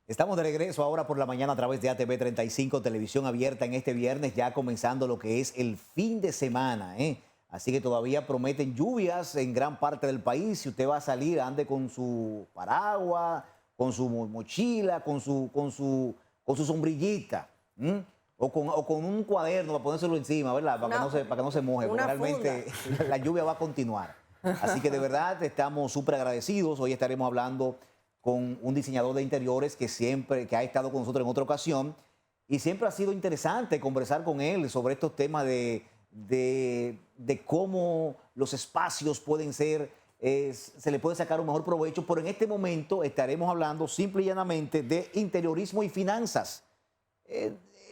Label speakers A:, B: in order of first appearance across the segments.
A: Estamos de regreso ahora por la mañana a través de ATV 35, televisión abierta en este viernes, ya comenzando lo que es el fin de semana, ¿eh? Así que todavía prometen lluvias en gran parte del país. Si usted va a salir, ande con su paraguas, con su mochila, con su sombrillita, ¿m? O con un cuaderno para ponérselo encima, ¿verdad? Para que no se moje, porque
B: Una funda.
A: realmente la lluvia va a continuar. Así que de verdad estamos súper agradecidos. Hoy estaremos hablando con un diseñador de interiores que ha estado con nosotros en otra ocasión, y siempre ha sido interesante conversar con él sobre estos temas de cómo los espacios pueden ser, se le puede sacar un mejor provecho, pero en este momento estaremos hablando simple y llanamente de interiorismo y finanzas.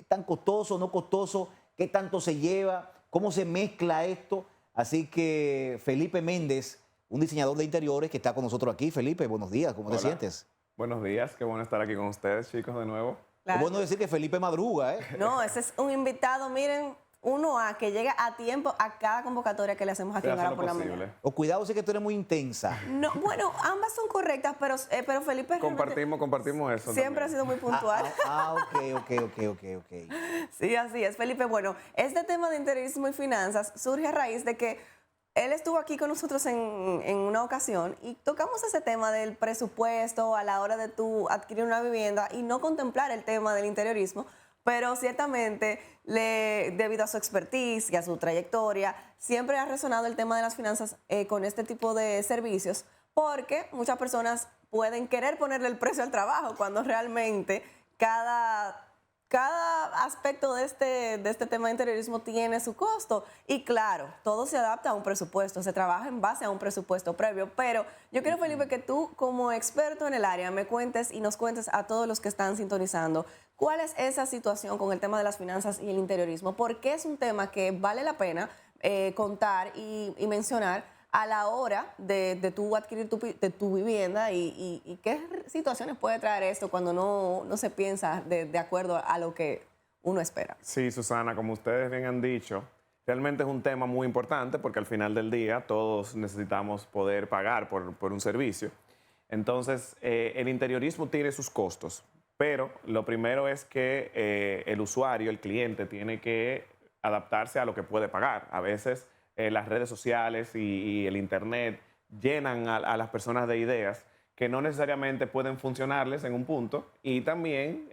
A: ¿Tan costoso, no costoso? ¿Qué tanto se lleva? ¿Cómo se mezcla esto? Así que Felipe Méndez, un diseñador de interiores que está con nosotros aquí. Felipe, buenos días, ¿cómo te
C: Hola,
A: sientes?
C: buenos días, qué bueno estar aquí con ustedes, chicos, de nuevo.
A: Es
B: Claro.
A: bueno decir que Felipe madruga, ¿eh?
B: No, ese es un invitado, miren, uno A que llega a tiempo a cada convocatoria que le hacemos aquí
C: Se
B: en
C: hace
B: Hora
C: lo
B: por la
C: posible.
B: Mañana.
A: O cuidado, sé que tú eres muy intensa.
B: No, bueno, ambas son correctas, pero Felipe realmente
C: Compartimos eso
B: siempre
C: también.
B: ha sido muy puntual.
A: Ok.
B: Sí, así es, Felipe. Bueno, este tema de interiorismo y finanzas surge a raíz de que él estuvo aquí con nosotros en una ocasión y tocamos ese tema del presupuesto a la hora de tú adquirir una vivienda y no contemplar el tema del interiorismo, pero ciertamente, debido a su expertise y a su trayectoria, siempre ha resonado el tema de las finanzas con este tipo de servicios, porque muchas personas pueden querer ponerle el precio al trabajo cuando realmente cada aspecto de este tema de interiorismo tiene su costo. Y claro, todo se adapta a un presupuesto, se trabaja en base a un presupuesto previo. Pero yo quiero, Felipe, que tú, como experto en el área, me cuentes y nos cuentes a todos los que están sintonizando cuál es esa situación con el tema de las finanzas y el interiorismo. Porque es un tema que vale la pena contar y mencionar a la hora de tú adquirir tu vivienda y qué situaciones puede traer esto cuando no se piensa de acuerdo a lo que uno espera.
C: Sí, Susana, como ustedes bien han dicho, realmente es un tema muy importante porque al final del día todos necesitamos poder pagar por un servicio. Entonces, el interiorismo tiene sus costos, pero lo primero es que el usuario, el cliente, tiene que adaptarse a lo que puede pagar. A veces las redes sociales y el Internet llenan a las personas de ideas que no necesariamente pueden funcionarles en un punto y también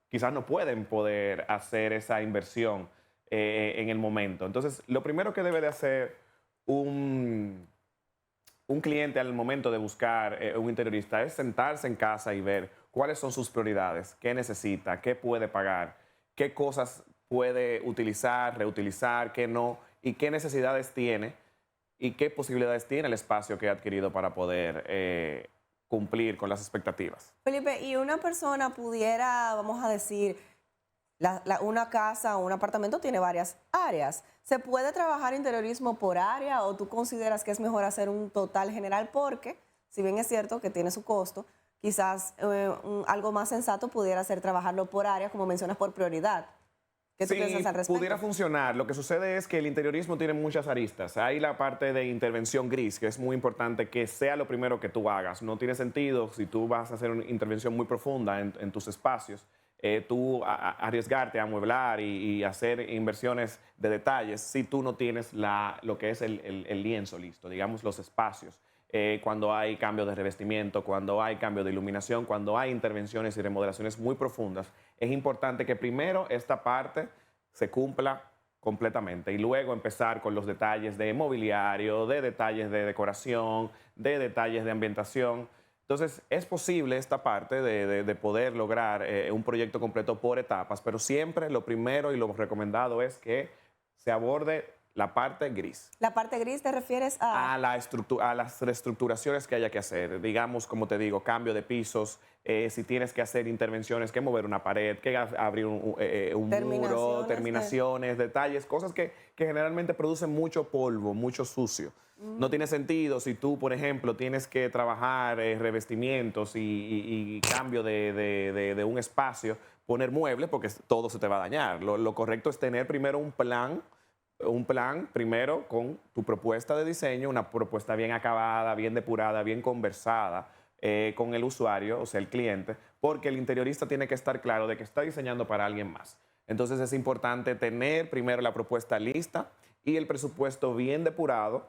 C: quizás no pueden poder hacer esa inversión en el momento. Entonces, lo primero que debe de hacer un, un cliente al momento de buscar un interiorista es sentarse en casa y ver cuáles son sus prioridades, qué necesita, qué puede pagar, qué cosas puede utilizar, reutilizar, qué no, y qué necesidades tiene y qué posibilidades tiene el espacio que ha adquirido para poder cumplir con las expectativas.
B: Felipe, y una persona pudiera, vamos a decir, una casa o un apartamento tiene varias áreas. ¿Se puede trabajar interiorismo por área o tú consideras que es mejor hacer un total general? Porque, si bien es cierto que tiene su costo, quizás algo más sensato pudiera ser trabajarlo por área, como mencionas, por prioridad. ¿Qué tú piensas al respecto?
C: Pudiera funcionar. Lo que sucede es que el interiorismo tiene muchas aristas. Hay la parte de intervención gris, que es muy importante que sea lo primero que tú hagas. No tiene sentido, si tú vas a hacer una intervención muy profunda en tus espacios, tú arriesgarte a amueblar y hacer inversiones de detalles si tú no tienes lo que es el lienzo listo, digamos los espacios. Cuando hay cambio de revestimiento, cuando hay cambio de iluminación, cuando hay intervenciones y remodelaciones muy profundas, es importante que primero esta parte se cumpla completamente y luego empezar con los detalles de mobiliario, de detalles de decoración, de detalles de ambientación. Entonces, es posible esta parte de poder lograr un proyecto completo por etapas, pero siempre lo primero y lo recomendado es que se aborde la parte gris.
B: ¿La parte gris te refieres a...?
C: A las reestructuraciones que haya que hacer. Digamos, como te digo, cambio de pisos, si tienes que hacer intervenciones, que mover una pared, que abrir un muro, terminaciones, detalles, cosas que generalmente producen mucho polvo, mucho sucio. No tiene sentido si tú, por ejemplo, tienes que trabajar revestimientos y cambio de un espacio, poner muebles, porque todo se te va a dañar. Lo correcto es tener primero un plan primero con tu propuesta de diseño, una propuesta bien acabada, bien depurada, bien conversada, con el usuario, o sea, el cliente, porque el interiorista tiene que estar claro de que está diseñando para alguien más. Entonces es importante tener primero la propuesta lista y el presupuesto bien depurado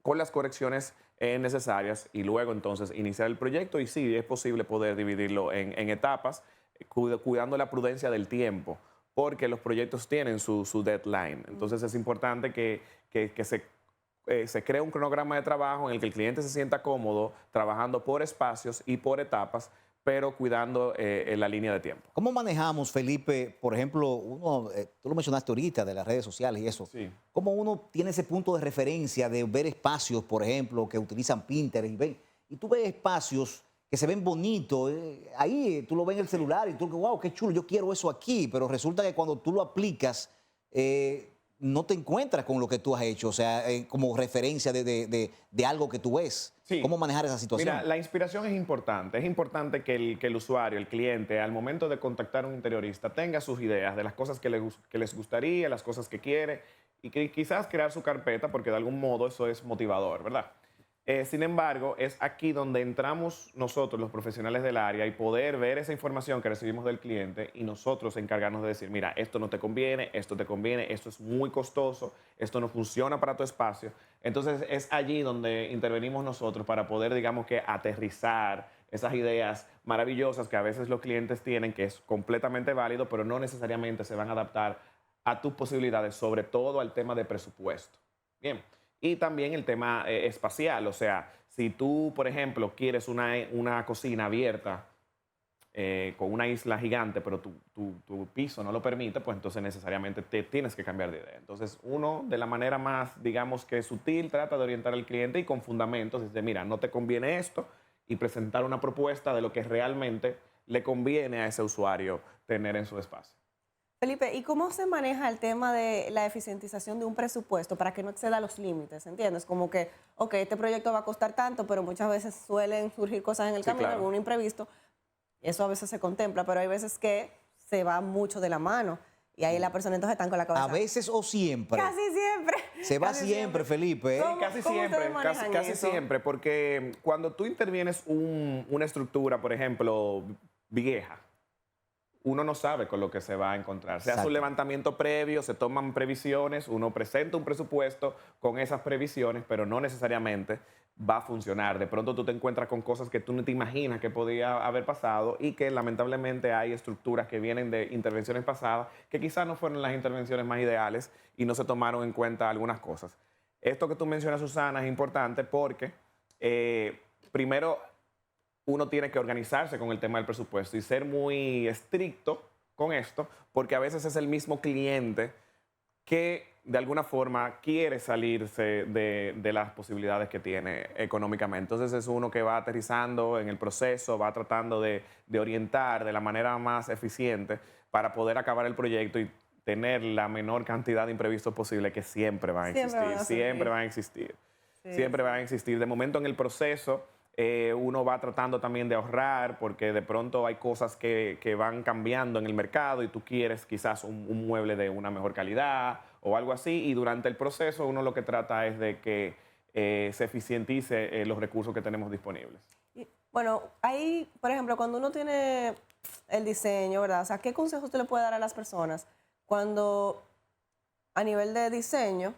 C: con las correcciones necesarias y luego entonces iniciar el proyecto y sí, es posible poder dividirlo en etapas, cuidando la prudencia del tiempo, porque los proyectos tienen su deadline. Entonces es importante que se cree un cronograma de trabajo en el que el cliente se sienta cómodo trabajando por espacios y por etapas, pero cuidando la línea de tiempo.
A: ¿Cómo manejamos, Felipe, por ejemplo, tú lo mencionaste ahorita, de las redes sociales y eso?
C: Sí.
A: ¿Cómo uno tiene ese punto de referencia de ver espacios, por ejemplo, que utilizan Pinterest y tú ves espacios que se ven bonitos, ahí tú lo ves en el celular y tú, wow, qué chulo, yo quiero eso aquí, pero resulta que cuando tú lo aplicas, no te encuentras con lo que tú has hecho, o sea, como referencia de algo que tú ves.
C: Sí.
A: ¿Cómo manejar esa situación?
C: Mira, la inspiración es importante. Es importante que el usuario, el cliente, al momento de contactar a un interiorista, tenga sus ideas de las cosas que les gustaría, las cosas que quiere, y que quizás crear su carpeta, porque de algún modo eso es motivador, ¿verdad? Sin embargo, es aquí donde entramos nosotros, los profesionales del área, y poder ver esa información que recibimos del cliente y nosotros encargarnos de decir, mira, esto no te conviene, esto te conviene, esto es muy costoso, esto no funciona para tu espacio. Entonces, es allí donde intervenimos nosotros para poder, digamos que, aterrizar esas ideas maravillosas que a veces los clientes tienen, que es completamente válido, pero no necesariamente se van a adaptar a tus posibilidades, sobre todo al tema de presupuesto. Bien. Y también el tema espacial, o sea, si tú, por ejemplo, quieres una cocina abierta con una isla gigante, pero tu piso no lo permite, pues entonces necesariamente te tienes que cambiar de idea. Entonces, uno, de la manera más, digamos que sutil, trata de orientar al cliente y con fundamentos, dice, mira, no te conviene esto, y presentar una propuesta de lo que realmente le conviene a ese usuario tener en su espacio.
B: Felipe, ¿y cómo se maneja el tema de la eficientización de un presupuesto para que no exceda los límites? ¿Entiendes? Como que, ok, este proyecto va a costar tanto, pero muchas veces suelen surgir cosas en el camino,
C: claro.
B: algún imprevisto. Eso a veces se contempla, pero hay veces que se va mucho de la mano y ahí la persona entonces está con la cabeza.
A: ¿A veces o siempre?
B: Casi siempre.
A: Se va
B: Casi
A: siempre, Felipe.
B: ¿Cómo-
C: Casi
B: cómo
C: siempre,
B: ustedes manejan
C: casi
B: eso?
C: siempre, porque cuando tú intervienes una estructura, por ejemplo, vieja, uno no sabe con lo que se va a encontrar. Se hace
A: Exacto.
C: un levantamiento previo, se toman previsiones, uno presenta un presupuesto con esas previsiones, pero no necesariamente va a funcionar. De pronto tú te encuentras con cosas que tú no te imaginas que podía haber pasado y que lamentablemente hay estructuras que vienen de intervenciones pasadas que quizás no fueron las intervenciones más ideales y no se tomaron en cuenta algunas cosas. Esto que tú mencionas, Susana, es importante porque primero uno tiene que organizarse con el tema del presupuesto y ser muy estricto con esto, porque a veces es el mismo cliente que de alguna forma quiere salirse de las posibilidades que tiene económicamente. Entonces es uno que va aterrizando en el proceso, va tratando de orientar de la manera más eficiente para poder acabar el proyecto y tener la menor cantidad de imprevistos posible, que siempre van a
B: Siempre
C: existir,
B: van a
C: siempre
B: surgir.
C: van a existir.
B: Sí,
C: Siempre van a existir. De momento en el proceso uno va tratando también de ahorrar porque de pronto hay cosas que van cambiando en el mercado y tú quieres quizás un mueble de una mejor calidad o algo así, y durante el proceso uno lo que trata es de que se eficientice los recursos que tenemos disponibles.
B: Y, bueno, ahí, por ejemplo, cuando uno tiene el diseño, ¿verdad? O sea, ¿qué consejos usted le puede dar a las personas cuando a nivel de diseño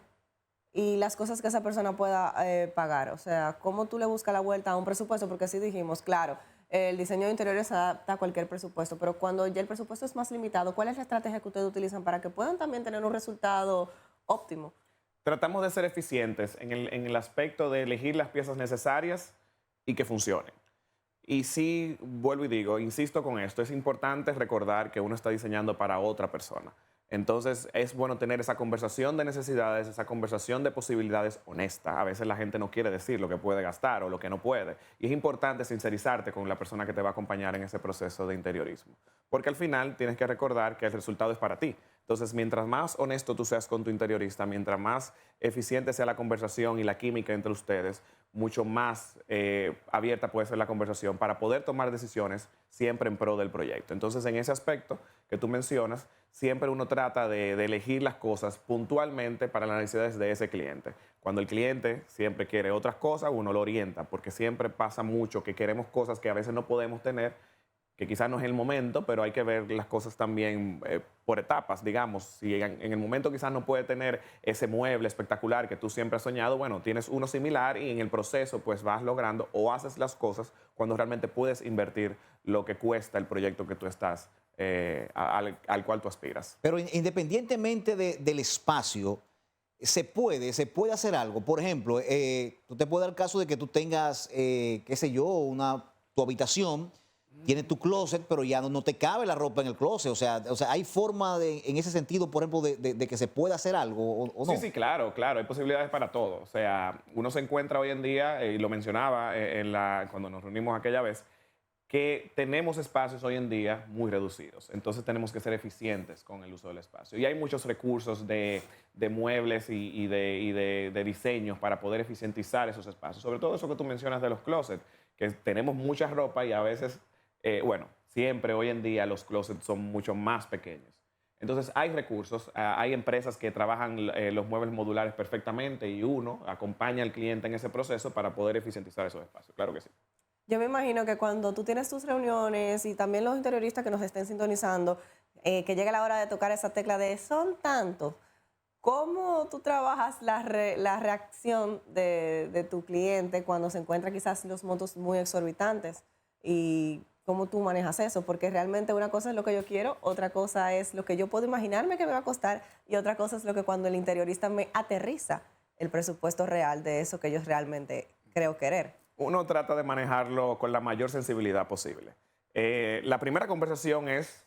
B: y las cosas que esa persona pueda pagar? O sea, ¿cómo tú le buscas la vuelta a un presupuesto? Porque sí dijimos, claro, el diseño de interiores se adapta a cualquier presupuesto, pero cuando ya el presupuesto es más limitado, ¿cuál es la estrategia que ustedes utilizan para que puedan también tener un resultado óptimo?
C: Tratamos de ser eficientes en el aspecto de elegir las piezas necesarias y que funcionen. Y sí, vuelvo y digo, insisto con esto, es importante recordar que uno está diseñando para otra persona. Entonces es bueno tener esa conversación de necesidades, esa conversación de posibilidades honesta. A veces la gente no quiere decir lo que puede gastar o lo que no puede. Y es importante sincerizarte con la persona que te va a acompañar en ese proceso de interiorismo. Porque al final tienes que recordar que el resultado es para ti. Entonces, mientras más honesto tú seas con tu interiorista, mientras más eficiente sea la conversación y la química entre ustedes, mucho más abierta puede ser la conversación para poder tomar decisiones siempre en pro del proyecto. Entonces, en ese aspecto que tú mencionas, siempre uno trata de elegir las cosas puntualmente para las necesidades de ese cliente. Cuando el cliente siempre quiere otras cosas, uno lo orienta, porque siempre pasa mucho que queremos cosas que a veces no podemos tener, que quizás no es el momento, pero hay que ver las cosas también por etapas, digamos. Si en el momento quizás no puede tener ese mueble espectacular que tú siempre has soñado, bueno, tienes uno similar y en el proceso pues vas logrando o haces las cosas cuando realmente puedes invertir lo que cuesta el proyecto que tú estás, al cual tú aspiras.
A: Pero independientemente del espacio, se puede hacer algo. Por ejemplo, tú te puede dar el caso de que tú tengas, qué sé yo, tu habitación, tienes tu closet, pero ya no te cabe la ropa en el closet. O sea, ¿hay forma en ese sentido, por ejemplo, de que se pueda hacer algo o no?
C: Sí, sí, claro, claro, hay posibilidades para todo. O sea, uno se encuentra hoy en día, y lo mencionaba cuando nos reunimos aquella vez, que tenemos espacios hoy en día muy reducidos. Entonces tenemos que ser eficientes con el uso del espacio. Y hay muchos recursos de muebles y de diseños para poder eficientizar esos espacios. Sobre todo eso que tú mencionas de los closets, que tenemos mucha ropa y a veces, bueno, siempre hoy en día los closets son mucho más pequeños. Entonces hay recursos, hay empresas que trabajan los muebles modulares perfectamente y uno acompaña al cliente en ese proceso para poder eficientizar esos espacios. Claro que sí.
B: Yo me imagino que cuando tú tienes tus reuniones y también los interioristas que nos estén sintonizando, que llegue la hora de tocar esa tecla de son tanto, ¿cómo tú trabajas la reacción de tu cliente cuando se encuentra quizás los montos muy exorbitantes? ¿Y cómo tú manejas eso? Porque realmente una cosa es lo que yo quiero, otra cosa es lo que yo puedo imaginarme que me va a costar y otra cosa es lo que cuando el interiorista me aterriza el presupuesto real de eso que yo realmente creo querer.
C: Uno trata de manejarlo con la mayor sensibilidad posible. La primera conversación es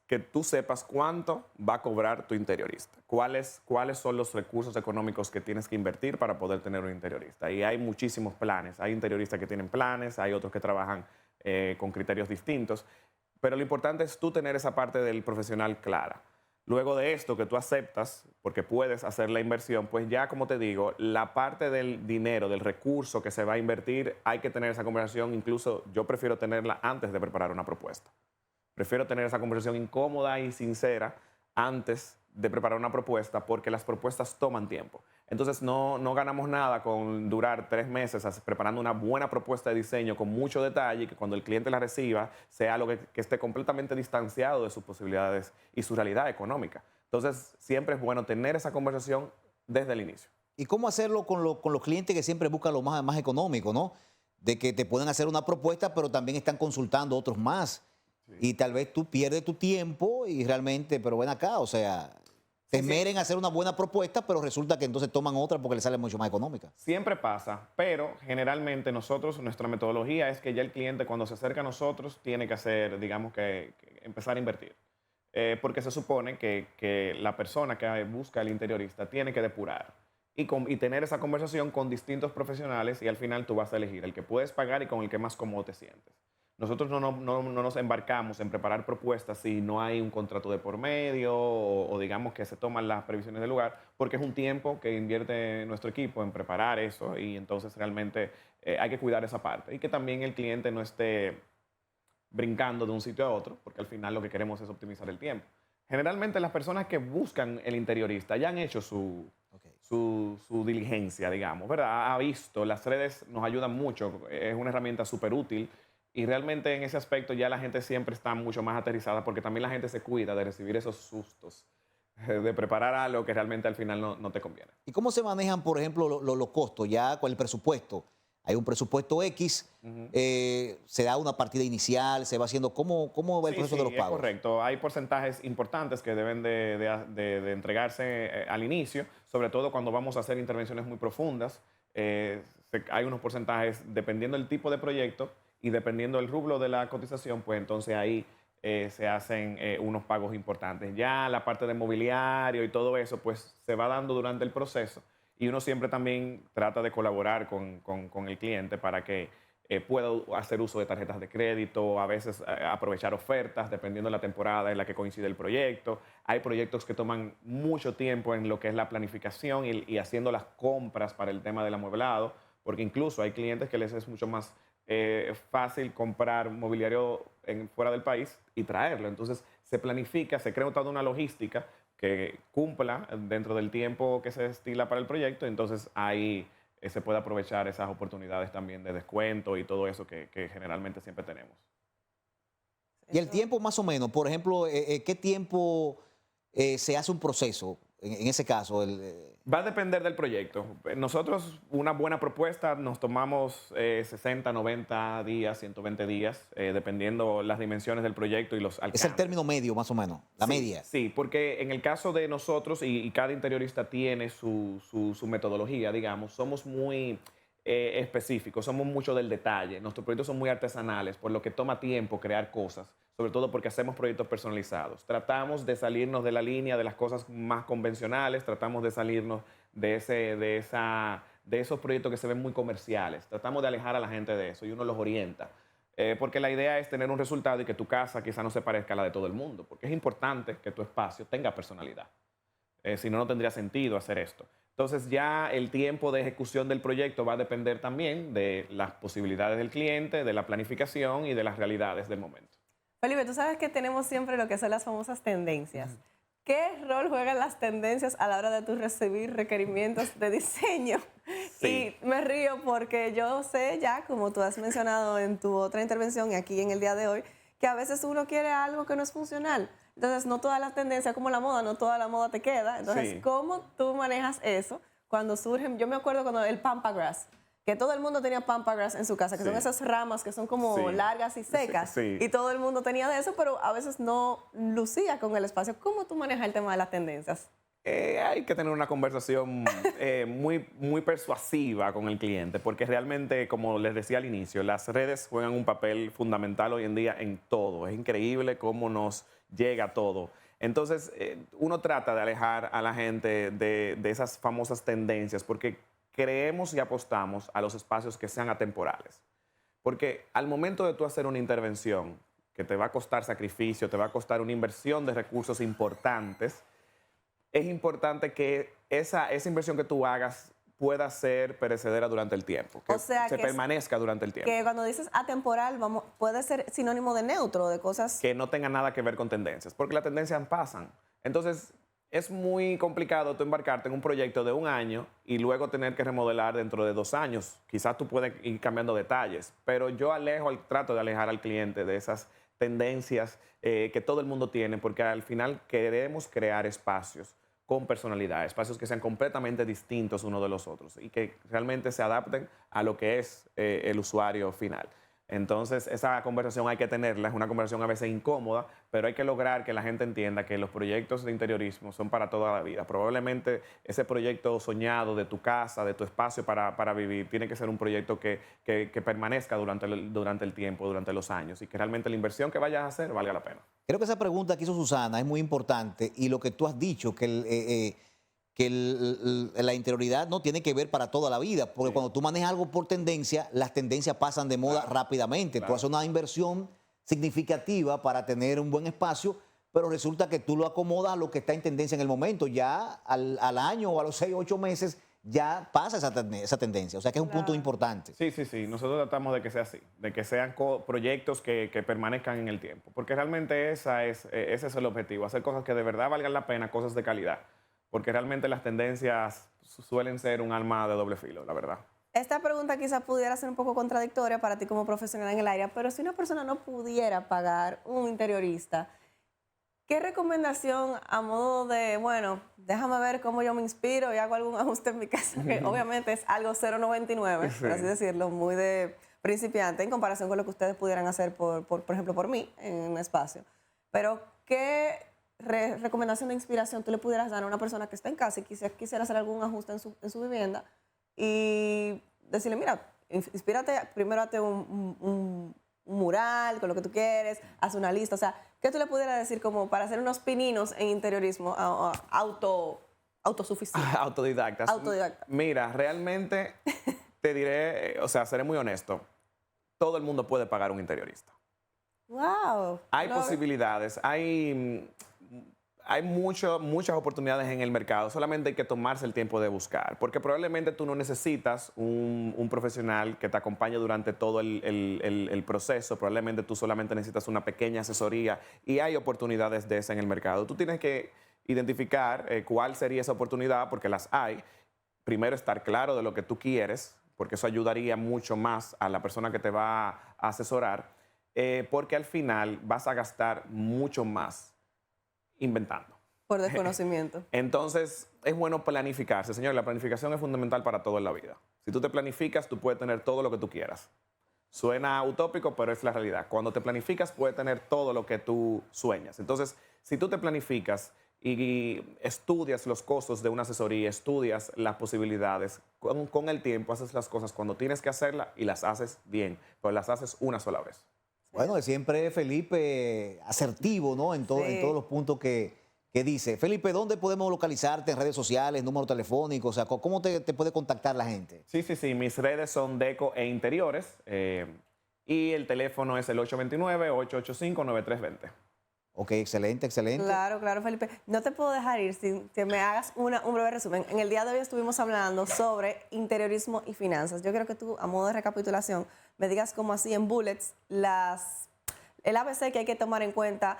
C: que tú sepas cuánto va a cobrar tu interiorista, cuáles son los recursos económicos que tienes que invertir para poder tener un interiorista. Y hay muchísimos planes. Hay interioristas que tienen planes, hay otros que trabajan con criterios distintos, pero lo importante es tú tener esa parte del profesional clara. Luego de esto que tú aceptas, porque puedes hacer la inversión, pues ya, como te digo, la parte del dinero, del recurso que se va a invertir, hay que tener esa conversación. Incluso yo prefiero tenerla antes de preparar una propuesta. Prefiero tener esa conversación incómoda y sincera antes de preparar una propuesta, porque las propuestas toman tiempo. Entonces no ganamos nada con durar 3 meses preparando una buena propuesta de diseño con mucho detalle y que cuando el cliente la reciba sea algo que esté completamente distanciado de sus posibilidades y su realidad económica. Entonces siempre es bueno tener esa conversación desde el inicio.
A: ¿Y cómo hacerlo con los clientes que siempre buscan lo más económico, ¿no? De que te pueden hacer una propuesta, pero también están consultando otros más. Sí. Y tal vez tú pierdes tu tiempo y realmente, pero ven acá, o sea, te esmeren a hacer una buena propuesta, pero resulta que entonces toman otra porque les sale mucho más económica.
C: Siempre pasa, pero generalmente nuestra metodología es que ya el cliente cuando se acerca a nosotros tiene que hacer, digamos que empezar a invertir. Porque se supone que la persona que busca el interiorista tiene que depurar y tener esa conversación con distintos profesionales y al final tú vas a elegir el que puedes pagar y con el que más cómodo te sientes. Nosotros no nos embarcamos en preparar propuestas si no hay un contrato de por medio o digamos que se toman las previsiones del lugar, porque es un tiempo que invierte nuestro equipo en preparar eso y entonces realmente hay que cuidar esa parte y que también el cliente no esté brincando de un sitio a otro, porque al final lo que queremos es optimizar el tiempo. Generalmente las personas que buscan el interiorista ya han hecho su diligencia, digamos, ¿verdad? Ha visto, las redes nos ayudan mucho, es una herramienta súper útil. Y realmente en ese aspecto ya la gente siempre está mucho más aterrizada porque también la gente se cuida de recibir esos sustos, de preparar algo que realmente al final no te conviene.
A: ¿Y cómo se manejan, por ejemplo, los costos ya con el presupuesto? Hay un presupuesto X, se da una partida inicial, se va haciendo, ¿cómo va el proceso de los pagos?
C: Es correcto, hay porcentajes importantes que deben de entregarse al inicio, sobre todo cuando vamos a hacer intervenciones muy profundas. Hay unos porcentajes dependiendo del tipo de proyecto y dependiendo del rublo de la cotización, pues entonces ahí se hacen unos pagos importantes. Ya la parte de mobiliario y todo eso, pues se va dando durante el proceso y uno siempre también trata de colaborar con el cliente para que pueda hacer uso de tarjetas de crédito, a veces aprovechar ofertas, dependiendo de la temporada en la que coincide el proyecto. Hay proyectos que toman mucho tiempo en lo que es la planificación y haciendo las compras para el tema del amueblado, porque incluso hay clientes que les es mucho más fácil comprar mobiliario fuera del país y traerlo. Entonces se planifica, se crea toda una logística que cumpla dentro del tiempo que se estila para el proyecto, entonces ahí se puede aprovechar esas oportunidades también de descuento y todo eso que generalmente siempre tenemos.
A: Y el tiempo más o menos, por ejemplo, ¿qué tiempo se hace un proceso en ese caso?
C: Va a depender del proyecto. Nosotros, una buena propuesta, nos tomamos 60, 90 días, 120 días, dependiendo las dimensiones del proyecto y los alcances.
A: Es el término medio, más o menos, la
C: Sí,
A: media.
C: sí, porque en el caso de nosotros, y cada interiorista tiene su metodología, digamos, somos muy específicos, somos mucho del detalle. Nuestros proyectos son muy artesanales, por lo que toma tiempo crear cosas, sobre todo porque hacemos proyectos personalizados. Tratamos de salirnos de la línea de las cosas más convencionales, tratamos de salirnos de esos proyectos que se ven muy comerciales. Tratamos de alejar a la gente de eso y uno los orienta. Porque la idea es tener un resultado y que tu casa quizá no se parezca a la de todo el mundo, porque es importante que tu espacio tenga personalidad. Si no, no tendría sentido hacer esto. Entonces ya el tiempo de ejecución del proyecto va a depender también de las posibilidades del cliente, de la planificación y de las realidades del momento.
B: Felipe, tú sabes que tenemos siempre lo que son las famosas tendencias. ¿Qué rol juegan las tendencias a la hora de tú recibir requerimientos de diseño?
C: Sí.
B: Y me río porque yo sé ya, como tú has mencionado en tu otra intervención y aquí en el día de hoy, que a veces uno quiere algo que no es funcional. Entonces, no toda la tendencia como la moda, no toda la moda te queda. Entonces,
C: Sí.
B: ¿cómo tú manejas eso cuando surgen? Yo me acuerdo cuando el Pampagrass, que todo el mundo tenía Pampagrass en su casa, que
C: Sí.
B: son esas ramas que son como
C: Sí.
B: largas y secas.
C: Sí.
B: Y todo el mundo tenía de eso, pero a veces no lucía con el espacio. ¿Cómo tú manejas el tema de las tendencias?
C: Hay que tener una conversación muy persuasiva con el cliente, porque realmente, como les decía al inicio, las redes juegan un papel fundamental hoy en día en todo. Es increíble cómo nos llega todo. Entonces, uno trata de alejar a la gente de esas famosas tendencias, porque creemos y apostamos a los espacios que sean atemporales. Porque al momento de tú hacer una intervención que te va a costar sacrificio, te va a costar una inversión de recursos importantes, es importante que esa inversión que tú hagas pueda ser perecedera durante el tiempo, que
B: O sea,
C: se
B: que
C: permanezca durante el tiempo,
B: Que cuando dices atemporal, puede ser sinónimo de neutro, de cosas.
C: que no tenga nada que ver con tendencias, porque las tendencias pasan. Entonces, es muy complicado tú embarcarte en un proyecto de un año y luego tener que remodelar dentro de 2 años. Quizás tú puedes ir cambiando detalles, pero yo trato de alejar al cliente de esas tendencias que todo el mundo tiene, porque al final queremos crear espacios con personalidad, espacios que sean completamente distintos unos de los otros y que realmente se adapten a lo que es el usuario final. Entonces, esa conversación hay que tenerla, es una conversación a veces incómoda, pero hay que lograr que la gente entienda que los proyectos de interiorismo son para toda la vida. Probablemente ese proyecto soñado de tu casa, de tu espacio para vivir, tiene que ser un proyecto que permanezca durante el tiempo, durante los años, y que realmente la inversión que vayas a hacer valga la pena.
A: Creo que esa pregunta que hizo Susana es muy importante y lo que tú has dicho, la interioridad no tiene que ver para toda la vida, porque
C: Sí.
A: cuando tú manejas algo por tendencia, las tendencias pasan de moda rápidamente. Tú
C: Claro.
A: haces una inversión significativa para tener un buen espacio, pero resulta que tú lo acomodas a lo que está en tendencia en el momento. Ya al año o a los 6 o 8 meses ya pasa esa tendencia. O sea que es un punto
B: Claro.
A: importante.
C: Sí. Nosotros tratamos de que sea así, de que sean proyectos que permanezcan en el tiempo, porque realmente ese es el objetivo, hacer cosas que de verdad valgan la pena, cosas de calidad, porque realmente las tendencias suelen ser un arma de doble filo, la verdad.
B: Esta pregunta quizá pudiera ser un poco contradictoria para ti como profesional en el área, pero si una persona no pudiera pagar un interiorista, ¿qué recomendación a modo de, bueno, déjame ver cómo yo me inspiro y hago algún ajuste en mi casa? Que obviamente es algo 0.99, por así decirlo, muy de principiante en comparación con lo que ustedes pudieran hacer, por ejemplo, por mí en un espacio. Pero, ¿qué recomendación de inspiración tú le pudieras dar a una persona que está en casa y quisiera hacer algún ajuste en su vivienda y decirle, mira, inspírate, primero hazte un mural con lo que tú quieres, haz una lista, o sea, ¿qué tú le pudieras decir como para hacer unos pininos en interiorismo autosuficiente?
C: Autodidactas.
B: Autodidacta.
C: Mira, realmente te diré, o sea, seré muy honesto, todo el mundo puede pagar un interiorista.
B: ¡Wow!
C: Hay posibilidades, hay muchas oportunidades en el mercado, solamente hay que tomarse el tiempo de buscar, porque probablemente tú no necesitas un profesional que te acompañe durante todo el proceso, probablemente tú solamente necesitas una pequeña asesoría y hay oportunidades de esa en el mercado. Tú tienes que identificar cuál sería esa oportunidad, porque las hay. Primero, estar claro de lo que tú quieres, porque eso ayudaría mucho más a la persona que te va a asesorar, porque al final vas a gastar mucho más inventando.
B: Por desconocimiento.
C: Entonces, es bueno planificarse. Señor, la planificación es fundamental para todo en la vida. Si tú te planificas, tú puedes tener todo lo que tú quieras. Suena utópico, pero es la realidad. Cuando te planificas, puedes tener todo lo que tú sueñas. Entonces, si tú te planificas y estudias los costos de una asesoría, estudias las posibilidades, con el tiempo haces las cosas cuando tienes que hacerlas y las haces bien, pero las haces una sola vez.
A: Bueno, siempre Felipe asertivo, ¿no? En
B: Sí.
A: todos los puntos que dice. Felipe, ¿dónde podemos localizarte en redes sociales, número telefónico? O sea, ¿cómo te puede contactar la gente?
C: Sí. Mis redes son Deco e Interiores y el teléfono es el 829-885-9320.
A: Ok, excelente, excelente.
B: Claro, claro, Felipe. No te puedo dejar ir sin que me hagas un breve resumen. En el día de hoy estuvimos hablando sobre interiorismo y finanzas. Yo quiero que tú, a modo de recapitulación, me digas como así en bullets el ABC que hay que tomar en cuenta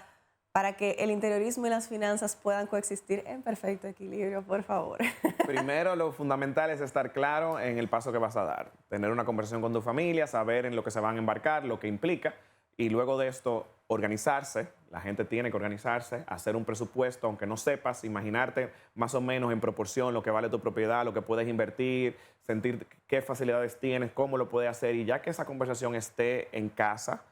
B: para que el interiorismo y las finanzas puedan coexistir en perfecto equilibrio, por favor.
C: Primero, lo fundamental es estar claro en el paso que vas a dar. Tener una conversación con tu familia, saber en lo que se van a embarcar, lo que implica. Y luego de esto, organizarse. La gente tiene que organizarse, hacer un presupuesto, aunque no sepas, imaginarte más o menos en proporción lo que vale tu propiedad, lo que puedes invertir, sentir qué facilidades tienes, cómo lo puedes hacer. Y ya que esa conversación esté en casa,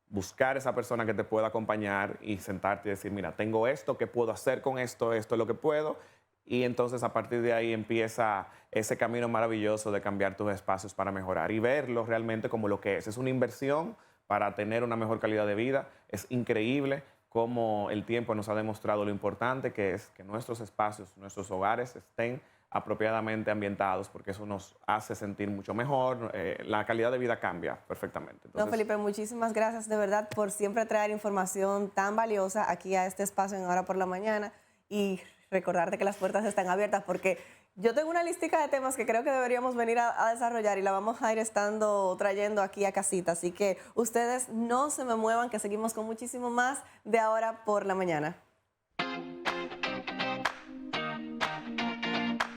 C: buscar esa persona que te pueda acompañar y sentarte y decir, mira, tengo esto, ¿qué puedo hacer con esto? Esto es lo que puedo. Y entonces a partir de ahí empieza ese camino maravilloso de cambiar tus espacios para mejorar y verlo realmente como lo que es. Es una inversión para tener una mejor calidad de vida. Es increíble cómo el tiempo nos ha demostrado lo importante que es que nuestros espacios, nuestros hogares estén apropiadamente ambientados, porque eso nos hace sentir mucho mejor, la calidad de vida cambia perfectamente. Entonces,
B: No, Felipe, muchísimas gracias de verdad por siempre traer información tan valiosa aquí a este espacio en Ahora por la Mañana y recordarte que las puertas están abiertas porque yo tengo una listica de temas que creo que deberíamos venir a desarrollar y la vamos a ir trayendo aquí a casita. Así que ustedes no se me muevan, que seguimos con muchísimo más de Ahora por la Mañana.